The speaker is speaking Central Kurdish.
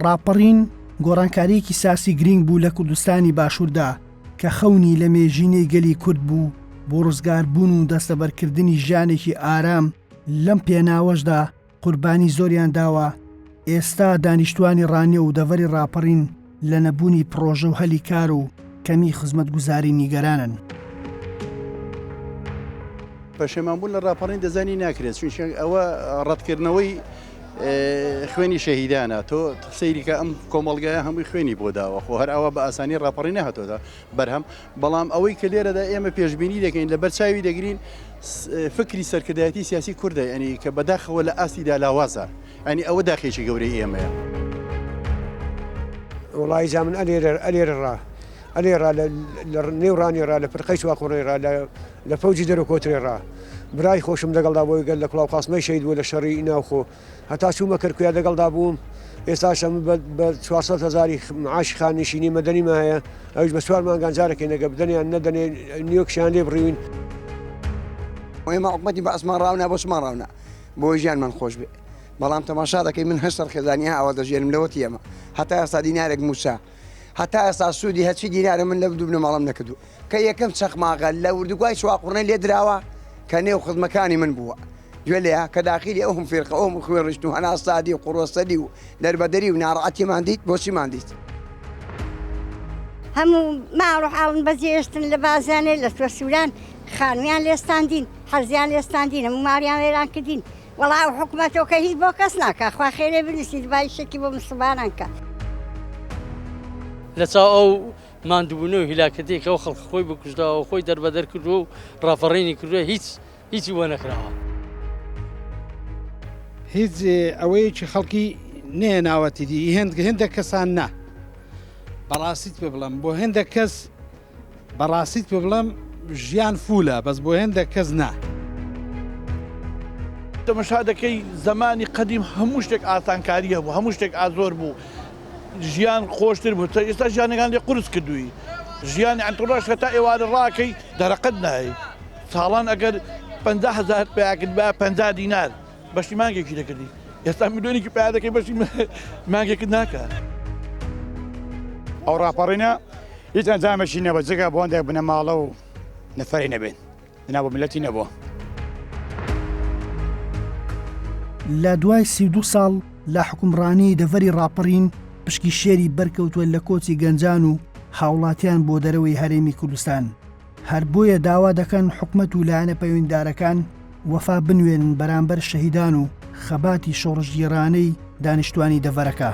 ڕاپەڕین گۆڕانکاریەکی ساسی گرنگ بوو لە کوردستانی باشووردا کە خەونی لە مێژینەی گەلی کورد بوو بۆ ڕزگاربوون و دەستەبەرکردنی ژیانێکی ئارام لەم پێناوەشدا قوربانی زۆریان داوە. ئێستا دانیشتوانی ڕانیە و دەڤەری ڕاپەڕین لە نەبوونی پرۆژە و هەلی کار و کەمی خزمەتگوزاری نیگەرانن. پەشێمانبوون لە ڕاپەڕین دەزانی ناکرێت چونکە ئەوە ڕەتکردنەوەی خوێنی شەهیدانە. تۆ سەیریکە ئەم کۆمەڵگایە هەمووی خوێنی بۆ داوە خۆ هەر ئەوە بە ئاسانی ڕاپەڕین نەهاتۆدا بەرهەم. بەڵام ئەوەی کە لێرەدا ئێمە پێشبینی دەکەین لە بەرچاوی دەگرین فکری سەرکردایەتی سیاسی کوردە، ئەنی کە بەداخەوە لە ئاستیدا لاوازە، ئەنی ئەوە داخێکی گەورەی ئێمەیە. وڵی جا من ئەلێرە لە نێورانیێرا لە پرخەی چواقوڕێرا لە فەوجی دەرەکۆترێڕا برای خۆشم لەگەڵدا بۆی گەل لە کڵاو قاسمەی شەید بوو لە شەڕی ناوخۆ هەتا چوومە کەرکویا لەگەڵدا بووم. ئێستاشە بە 400,000 معاش خانشینی مەدەنیمە هەیە، ئەوش بە 4 مانگان جارێکی نەگە بدەنیان نەدەنێ نیوەکشیان لێ بڕیون. ئێمە حکومەتی بە ئەسمان ڕاونا بۆ سمان ڕاونا بۆی ژیانمان خۆش بێ. بەڵام تەماشا دەکەی من هەشتەر خێزانیە ئەوە دەژێنم لەوەتی ئێمە هەتا ئێستا دینارێک موسا هەتا ئێستا سوودی هەچی دیینارە من لە دوو بنەماڵم نەکردو کە یەکەم چەخماغە لە وردوگوای چواقوڕنەی لێ دراوە کە نێو خزمەکانی من بووە گوێ لێە کە داخلی ئەوم فێرقە ئەوم خوێن ڕشت و هەناسادی و قوڕۆسەدی و دەربەدەری و ناڕەعەتیمان دیت بۆچیمان دیت. هەموو ماڵ و حاڵن بەجێشتن لە بازانێ لە سووران خانویان لێستاندین حەرزیان لێستاندین هەموو ماریان وێران کردین. وەڵا حکومەتەوە کە هیچ بۆ کەس ناکە خوا خێرێ بنووسیت بای شەکی بۆ مسلمانان کە لە چاو ئەو ماندووبوونەوە هیلاکەتێک ئەو خەڵک خۆی بکوژداوە خۆی دەربەدەر کردووە و ڕاپەڕینی کردووە هیچی وە نەکراوە. هیچ ئەوەیەکی خەڵکی نێناوەتیدی هێندە کەسان نا بەڕاستیت پێ بڵم بۆ هێندە کەس بەڕاستیت پێ بڵم ژیان فولە بەس بۆ هێندە کەس نا. تەماشا دەکەی زمانی قەدیم هەموو شتێک ئاسانکاریە بوو، هەموو شتێک ئازۆر بوو، ژیان خۆشتر بوو. ئێستا ژیانەکان لێ قورس کردووی ژیانی ئەنتوڕاش کە تا ئێوارە ڕاکەی دەرەقەت نایی ساڵان ئەگەر 50,000 پیاکرد بە 50 دینار بەشی مانگێکی دەکردی. ئێستا میلیۆنێکی پیا دەکەی بەشی مانگێکت ناکە. ئەو ڕاپەڕینە هیچ ئەنجامێکی نەبوو جگە بۆ هەندێک بنە ماڵە و نەفەری نەبێن بنابە میلەتی نەبووە. لە دوای 32 ساڵ لە حکومڕانی دەڤەری ڕاپەڕین پشکی شێری بەرکەوتووە لە کۆچی گەنجان و هاوڵاتیان بۆ دەرەوەی هەرێمی کوردستان. هەر بۆیە داوا دەکەن حکومەت و لایەنە پەیوەندیدارەکان وەفا بنوێنن بەرامبەر شەهیدان و خەباتی شۆڕژگێڕانەی دانیشتوانی دەڤەرەکە.